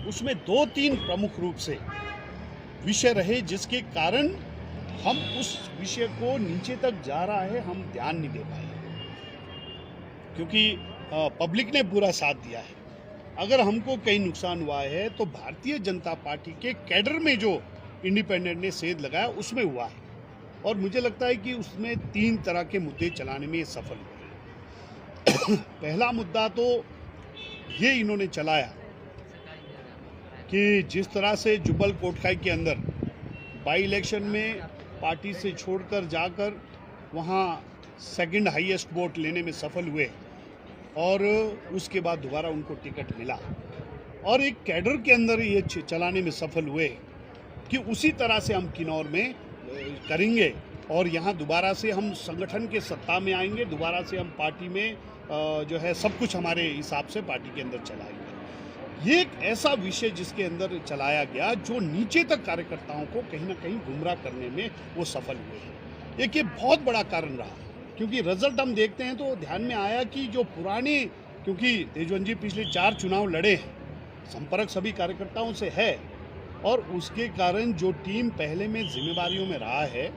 उसमें 2-3 प्रमुख रूप से विषय रहे जिसके कारण हम उस विषय को नीचे तक जा रहा है हम ध्यान नहीं दे पाए, क्योंकि पब्लिक ने पूरा साथ दिया है। अगर हमको कहीं नुकसान हुआ है तो भारतीय जनता पार्टी के कैडर में जो इंडिपेंडेंट ने सेंध लगाया उसमें हुआ है, और मुझे लगता है कि उसमें 3 तरह के मुद्दे चलाने में ये सफल हुए। पहला मुद्दा तो ये इन्होंने चलाया कि जिस तरह से जुब्बल कोटखाई के अंदर बाई इलेक्शन में पार्टी से छोड़कर जाकर वहाँ सेकंड हाईएस्ट वोट लेने में सफल हुए और उसके बाद दोबारा उनको टिकट मिला, और एक कैडर के अंदर ये चलाने में सफल हुए कि उसी तरह से हम किन्नौर में करेंगे और यहाँ दोबारा से हम संगठन के सत्ता में आएंगे, दोबारा से हम पार्टी में जो है सब कुछ हमारे हिसाब से पार्टी के अंदर चलाएंगे। ये एक ऐसा विषय जिसके अंदर चलाया गया जो नीचे तक कार्यकर्ताओं को कहीं ना कहीं गुमराह करने में वो सफल हुए हैं। एक ये बहुत बड़ा कारण रहा, क्योंकि रिजल्ट हम देखते हैं तो ध्यान में आया कि जो पुराने, क्योंकि तेजवंत जी पिछले 4 चुनाव लड़े हैं, संपर्क सभी कार्यकर्ताओं से है, और उसके कारण जो टीम पहले में जिम्मेदारियों में रहा है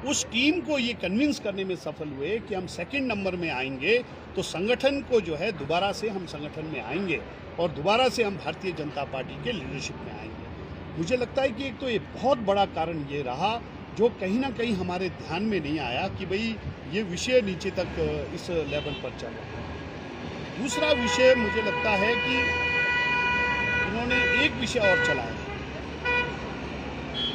उस टीम को ये कन्विंस करने में सफल हुए कि हम सेकंड नंबर में आएंगे तो संगठन को जो है दोबारा से हम संगठन में आएंगे और दोबारा से हम भारतीय जनता पार्टी के लीडरशिप में आएंगे। मुझे लगता है कि एक तो ये बहुत बड़ा कारण ये रहा जो कहीं ना कहीं हमारे ध्यान में नहीं आया कि भाई ये विषय नीचे तक इस लेवल पर चल रहा है। दूसरा विषय मुझे लगता है कि इन्होंने एक विषय और चलाया,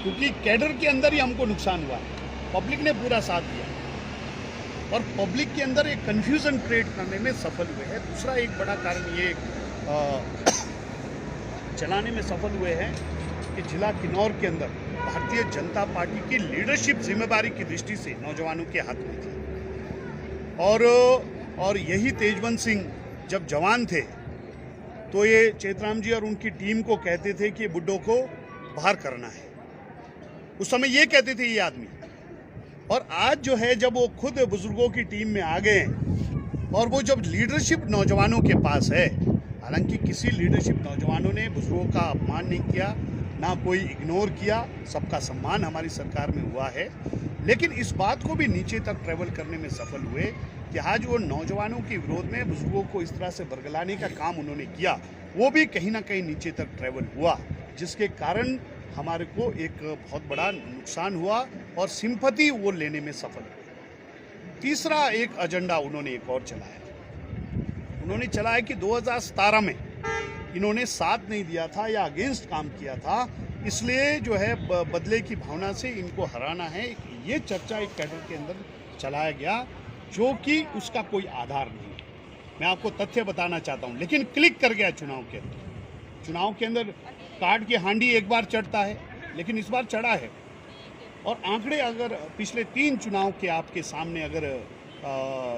क्योंकि कैडर के अंदर ही हमको नुकसान हुआ है, पब्लिक ने पूरा साथ दिया और पब्लिक के अंदर एक कन्फ्यूजन क्रिएट करने में सफल हुए हैं। दूसरा एक बड़ा कारण ये चलाने में सफल हुए हैं कि जिला किन्नौर के अंदर भारतीय जनता पार्टी की लीडरशिप जिम्मेदारी की दृष्टि से नौजवानों के हाथ में थी, और यही तेजवंत सिंह जब जवान थे तो ये चेतराम जी और उनकी टीम को कहते थे कि बुड्ढों को बाहर करना है, उस समय ये कहते थे ये आदमी। और आज जो है जब वो खुद बुजुर्गों की टीम में आ गए और वो जब लीडरशिप नौजवानों के पास है, हालांकि किसी लीडरशिप नौजवानों ने बुजुर्गों का अपमान नहीं किया, ना कोई इग्नोर किया, सबका सम्मान हमारी सरकार में हुआ है, लेकिन इस बात को भी नीचे तक ट्रैवल करने में सफल हुए कि आज वो नौजवानों के विरोध में बुजुर्गों को इस तरह से बरगलाने का काम उन्होंने किया, वो भी कहीं ना कहीं नीचे तक ट्रैवल हुआ, जिसके कारण हमारे को एक बहुत बड़ा नुकसान हुआ और सिंपैथी वो लेने में सफल हुए। तीसरा एक एजेंडा उन्होंने एक और चलाया, उन्होंने चलाया कि 2017 में इन्होंने साथ नहीं दिया था या अगेंस्ट काम किया था, इसलिए जो है बदले की भावना से इनको हराना है। ये चर्चा एक कैडर के अंदर चलाया गया जो कि उसका कोई आधार नहीं है। मैं आपको तथ्य बताना चाहता हूँ, लेकिन क्लिक कर गया चुनाव के अंदर कार्ड की हांडी एक बार चढ़ता है, लेकिन इस बार चढ़ा है। और आंकड़े अगर पिछले 3 चुनाव के आपके सामने अगर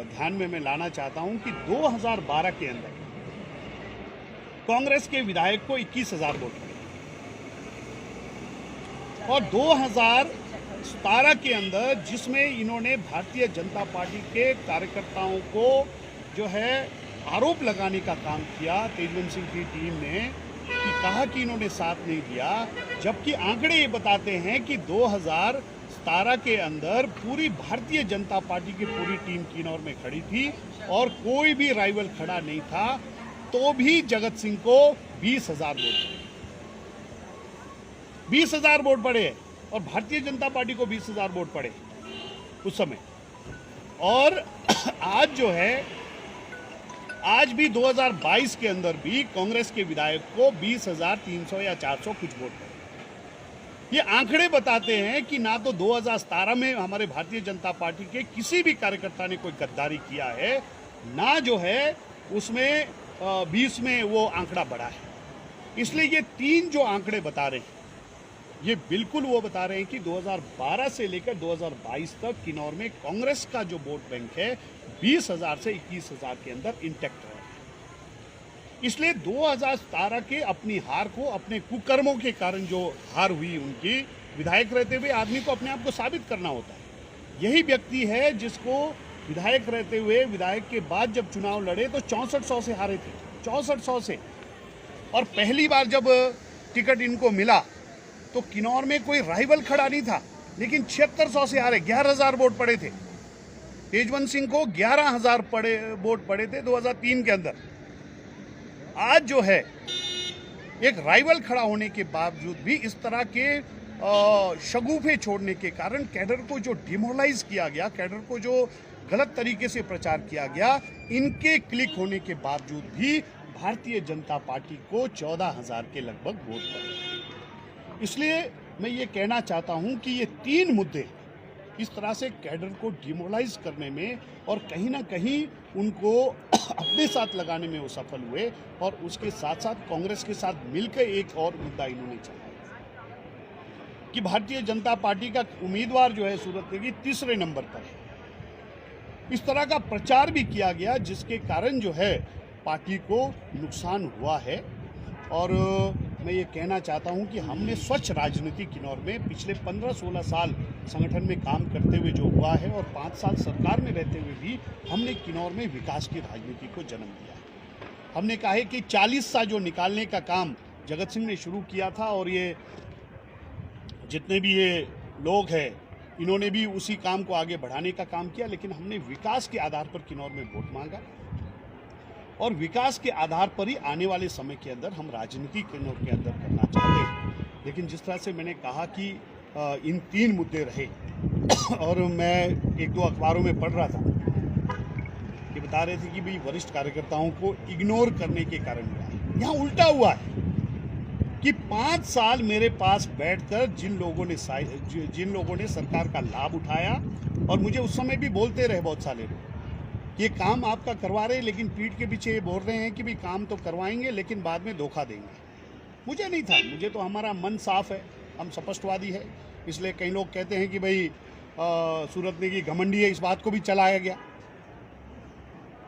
ध्यान में मैं लाना चाहता हूं कि 2012 के अंदर कांग्रेस के विधायक को 21,000 वोट मिले और 2017 के अंदर जिसमें इन्होंने भारतीय जनता पार्टी के कार्यकर्ताओं को जो है आरोप लगाने का काम किया, तेजवंत सिंह की टीम ने कि कहा कि इन्होंने साथ नहीं दिया, जबकि आंकड़े ये बताते हैं कि 2017 के अंदर पूरी भारतीय जनता पार्टी की पूरी टीम किन्नौर में खड़ी थी और कोई भी राइवल खड़ा नहीं था, तो भी जगत सिंह को 20,000 वोट 20,000 वोट पड़े और भारतीय जनता पार्टी को 20,000 वोट पड़े उस समय। और आज जो है आज भी 2022 के अंदर भी कांग्रेस के विधायक को 20,300 या 400 कुछ वोट पड़े। ये आंकड़े बताते हैं कि ना तो 2017 में हमारे भारतीय जनता पार्टी के किसी भी कार्यकर्ता ने कोई गद्दारी किया है, ना जो है उसमें 20 में वो आंकड़ा बढ़ा है। इसलिए ये 3 जो आंकड़े बता रहे हैं ये बिल्कुल वो बता रहे हैं कि 2012 से लेकर 2022 तक किन्नौर में कांग्रेस का जो वोट बैंक है 20,000 से 21,000 के अंदर इंटैक्ट रहा है। इसलिए 2017 के अपनी हार को, अपने कुकर्मों के कारण जो हार हुई उनकी, विधायक रहते हुए आदमी को अपने आप को साबित करना होता है। यही व्यक्ति है जिसको विधायक रहते हुए, विधायक के बाद जब चुनाव लड़े तो 6400 से हारे थे, 6400 से। और पहली बार जब टिकट इनको मिला तो किन्नौर में कोई राइवल खड़ा नहीं था, लेकिन 7600 से हारे, 11,000 वोट पड़े थे। तेजवंत सिंह को 11,000 वोट पड़े थे 2003 के अंदर। आज जो है एक राइवल खड़ा होने के बावजूद भी इस तरह के शगुफे छोड़ने के कारण कैडर को जो डिमोरलाइज किया गया, कैडर को जो गलत तरीके से प्रचार किया गया, इनके क्लिक होने के बावजूद भी भारतीय जनता पार्टी को 14,000 के लगभग वोट पड़े। इसलिए मैं ये कहना चाहता हूं कि ये 3 मुद्दे इस तरह से कैडर को डिमोरलाइज करने में और कहीं ना कहीं उनको अपने साथ लगाने में वो सफल हुए, और उसके साथ साथ कांग्रेस के साथ मिलकर एक और मुद्दा इन्होंने चलाया कि भारतीय जनता पार्टी का उम्मीदवार जो है सूरत नेगी तीसरे नंबर पर है। इस तरह का प्रचार भी किया गया जिसके कारण जो है पार्टी को नुकसान हुआ है। और मैं ये कहना चाहता हूं कि हमने स्वच्छ राजनीति किन्नौर में पिछले 15-16 साल संगठन में काम करते हुए जो हुआ है, और 5 साल सरकार में रहते हुए भी हमने किन्नौर में विकास की राजनीति को जन्म दिया है। हमने कहा है कि 40 सा जो निकालने का काम जगत सिंह ने शुरू किया था, और ये जितने भी ये लोग हैं इन्होंने भी उसी काम को आगे बढ़ाने का काम किया, लेकिन हमने विकास के आधार पर किन्नौर में वोट मांगा, और विकास के आधार पर ही आने वाले समय के अंदर हम राजनीति किन्नौर के अंदर करना चाहते हैं। लेकिन जिस तरह से मैंने कहा कि इन 3 मुद्दे रहे, और मैं 1-2 अखबारों में पढ़ रहा था कि बता रहे थे कि भाई वरिष्ठ कार्यकर्ताओं को इग्नोर करने के कारण हुआ है। यहाँ उल्टा हुआ है कि 5 साल मेरे पास बैठकर जिन लोगों ने सरकार का लाभ उठाया, और मुझे उस समय भी बोलते रहे बहुत सारे लोग, ये काम आपका करवा रहे हैं, लेकिन पीठ के पीछे ये बोल रहे हैं कि भाई काम तो करवाएंगे लेकिन बाद में धोखा देंगे। मुझे नहीं था, मुझे तो हमारा मन साफ है, हम स्पष्टवादी है। इसलिए कई लोग कहते हैं कि भाई सूरत नेगी घमंडी है, इस बात को भी चलाया गया,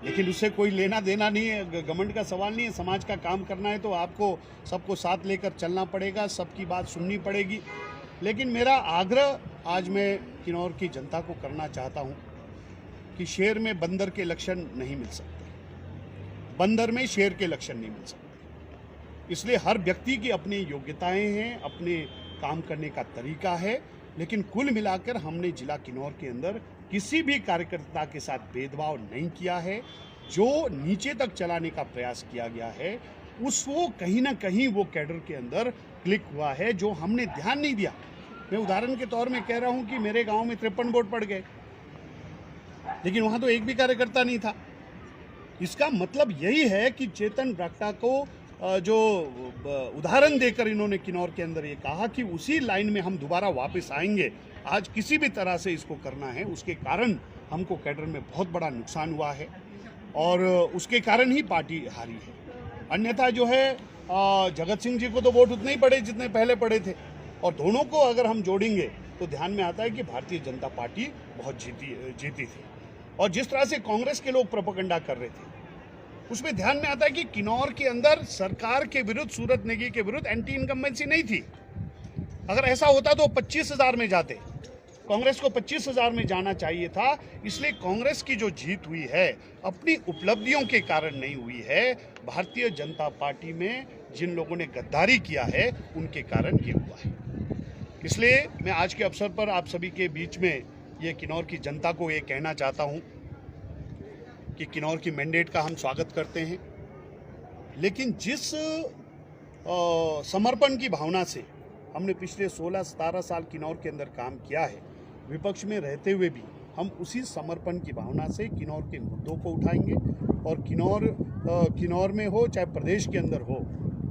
लेकिन उससे कोई लेना देना नहीं है। घमंड का सवाल नहीं है। समाज का काम करना है तो आपको सबको साथ लेकर चलना पड़ेगा, सबकी बात सुननी पड़ेगी। लेकिन मेरा आग्रह आज मैं किन्नौर की जनता को करना चाहता हूं कि शेर में बंदर के लक्षण नहीं मिल सकते, बंदर में शेर के लक्षण नहीं मिल सकते। इसलिए हर व्यक्ति की अपनी योग्यताएं हैं, अपने काम करने का तरीका है, लेकिन कुल मिलाकर हमने जिला किन्नौर के अंदर किसी भी कार्यकर्ता के साथ भेदभाव नहीं किया है। जो नीचे तक चलाने का प्रयास किया गया है उसको कहीं ना कहीं वो कैडर के अंदर क्लिक हुआ है, जो हमने ध्यान नहीं दिया। मैं उदाहरण के तौर में कह रहा हूं कि मेरे गांव में 53 वोट पड़ गए, लेकिन वहां तो एक भी कार्यकर्ता नहीं था। इसका मतलब यही है कि चेतन ब्राक्टा को जो उदाहरण देकर इन्होंने किन्नौर के अंदर ये कहा कि उसी लाइन में हम दोबारा वापस आएंगे, आज किसी भी तरह से इसको करना है, उसके कारण हमको कैडर में बहुत बड़ा नुकसान हुआ है, और उसके कारण ही पार्टी हारी है। अन्यथा जो है जगत सिंह जी को तो वोट उतने ही पड़े जितने पहले पड़े थे, और दोनों को अगर हम जोड़ेंगे तो ध्यान में आता है कि भारतीय जनता पार्टी बहुत जीती थी। और जिस तरह से कांग्रेस के लोग प्रोपेगेंडा कर रहे थे उसमें ध्यान में आता है कि किन्नौर के अंदर सरकार के विरुद्ध, सूरत नेगी के विरुद्ध एंटी इनकम्बेंसी नहीं थी। अगर ऐसा होता तो 25,000 में जाते, कांग्रेस को 25,000 में जाना चाहिए था। इसलिए कांग्रेस की जो जीत हुई है अपनी उपलब्धियों के कारण नहीं हुई है, भारतीय जनता पार्टी में जिन लोगों ने गद्दारी किया है उनके कारण ये हुआ है। इसलिए मैं आज के अवसर पर आप सभी के बीच में ये किन्नौर की जनता को ये कहना चाहता हूँ कि किन्नौर की मैंडेट का हम स्वागत करते हैं, लेकिन जिस समर्पण की भावना से हमने पिछले 16-17 साल किन्नौर के अंदर काम किया है, विपक्ष में रहते हुए भी हम उसी समर्पण की भावना से किन्नौर के मुद्दों को उठाएंगे, और किन्नौर में हो चाहे प्रदेश के अंदर हो,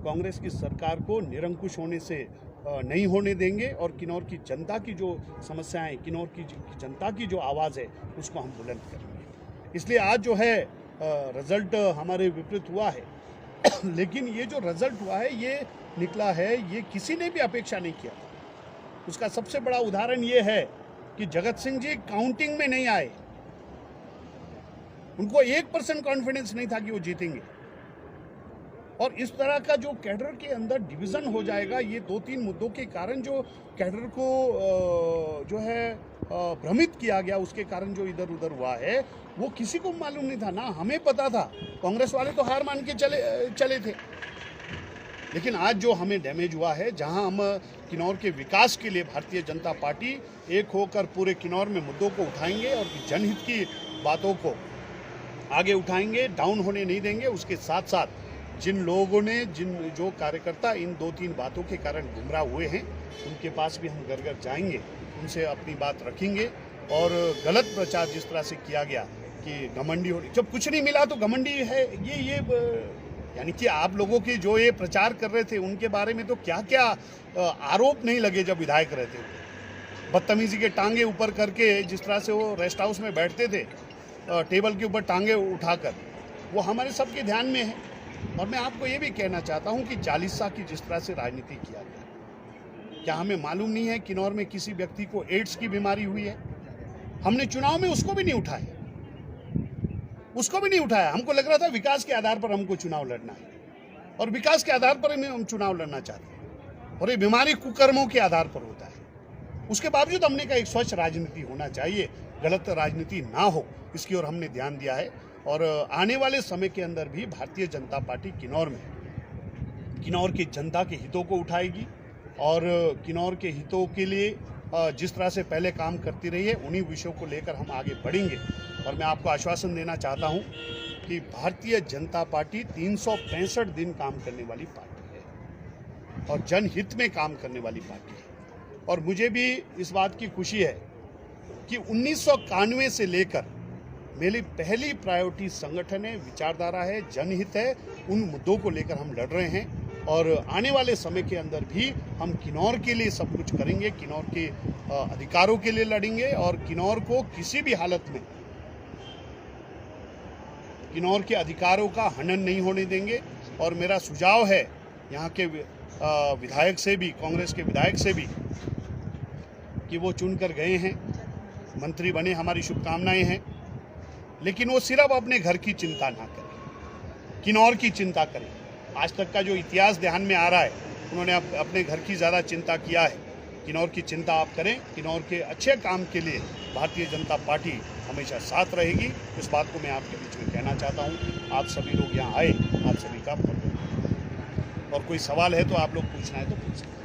कांग्रेस की सरकार को निरंकुश होने से नहीं होने देंगे, और किन्नौर की जनता की जो समस्याएं, किन्नौर की जनता की जो आवाज़ है उसको हम बुलंद करेंगे। इसलिए आज जो है रिजल्ट हमारे विपरीत हुआ है, लेकिन ये जो रिजल्ट हुआ है ये निकला है, ये किसी ने भी अपेक्षा नहीं किया था। उसका सबसे बड़ा उदाहरण ये है कि जगत सिंह जी काउंटिंग में नहीं आए, उनको 1% कॉन्फिडेंस नहीं था कि वो जीतेंगे, और इस तरह का जो कैडर के अंदर डिवीज़न हो जाएगा, ये 2-3 मुद्दों के कारण जो कैडर को जो है भ्रमित किया गया, उसके कारण जो इधर उधर हुआ है वो किसी को मालूम नहीं था, ना हमें पता था। कांग्रेस वाले तो हार मान के चले थे, लेकिन आज जो हमें डैमेज हुआ है, जहां हम किन्नौर के विकास के लिए भारतीय जनता पार्टी एक होकर पूरे किन्नौर में मुद्दों को उठाएंगे और जनहित की बातों को आगे उठाएंगे, डाउन होने नहीं देंगे। उसके साथ साथ जिन लोगों ने जो कार्यकर्ता इन 2-3 बातों के कारण गुमराह हुए हैं, उनके पास भी हम घर घर जाएंगे, उनसे अपनी बात रखेंगे। और गलत प्रचार जिस तरह से किया गया कि घमंडी हो, जब कुछ नहीं मिला तो घमंडी है, ये यानी कि आप लोगों के जो ये प्रचार कर रहे थे उनके बारे में तो क्या क्या आरोप नहीं लगे जब विधायक रहते थे। बदतमीजी के टांगे ऊपर करके जिस तरह से वो रेस्ट हाउस में बैठते थे, टेबल के ऊपर टांगे उठाकर, वो हमारे सबके ध्यान में है। और मैं आपको ये भी कहना चाहता हूँ कि 40 साल की जिस तरह से राजनीति किया गया, क्या हमें मालूम नहीं है किन्नौर में किसी व्यक्ति को एड्स की बीमारी हुई है? हमने चुनाव में उसको भी नहीं उठाया, उसको भी नहीं उठाया। हमको लग रहा था विकास के आधार पर हमको चुनाव लड़ना है, और विकास के आधार पर हम चुनाव लड़ना चाहते हैं, और ये बीमारी कुकर्मों के आधार पर होता है। उसके बावजूद हमने कहा एक स्वच्छ राजनीति होना चाहिए, गलत राजनीति ना हो, इसकी ओर हमने ध्यान दिया है। और आने वाले समय के अंदर भी भारतीय जनता पार्टी किन्नौर में किन्नौर की जनता के हितों को उठाएगी, और किन्नौर के हितों के लिए जिस तरह से पहले काम करती रही है, उन्हीं विषयों को लेकर हम आगे बढ़ेंगे। और मैं आपको आश्वासन देना चाहता हूं कि भारतीय जनता पार्टी 365 दिन काम करने वाली पार्टी है और जनहित में काम करने वाली पार्टी है। और मुझे भी इस बात की खुशी है कि 1991 से लेकर मेरी पहली प्रायोरिटी संगठन है, विचारधारा है, जनहित है। उन मुद्दों को लेकर हम लड़ रहे हैं, और आने वाले समय के अंदर भी हम किन्नौर के लिए सब कुछ करेंगे, किन्नौर के अधिकारों के लिए लड़ेंगे, और किन्नौर को किसी भी हालत में किन्नौर के अधिकारों का हनन नहीं होने देंगे। और मेरा सुझाव है यहाँ के विधायक से भी, कांग्रेस के विधायक से भी, कि वो चुनकर गए हैं, मंत्री बने, हमारी शुभकामनाएं हैं, लेकिन वो सिर्फ अपने घर की चिंता ना करें, किन्नौर की चिंता करें। आज तक का जो इतिहास ध्यान में आ रहा है, उन्होंने अपने घर की ज़्यादा चिंता किया है। किन्नौर की चिंता आप करें। किन्नौर के अच्छे काम के लिए भारतीय जनता पार्टी हमेशा साथ रहेगी। इस बात को मैं आपके बीच में कहना चाहता हूँ। आप सभी लोग यहाँ आए, आप सभी का और कोई सवाल है तो आप लोग पूछना है तो पूछ सकते हैं।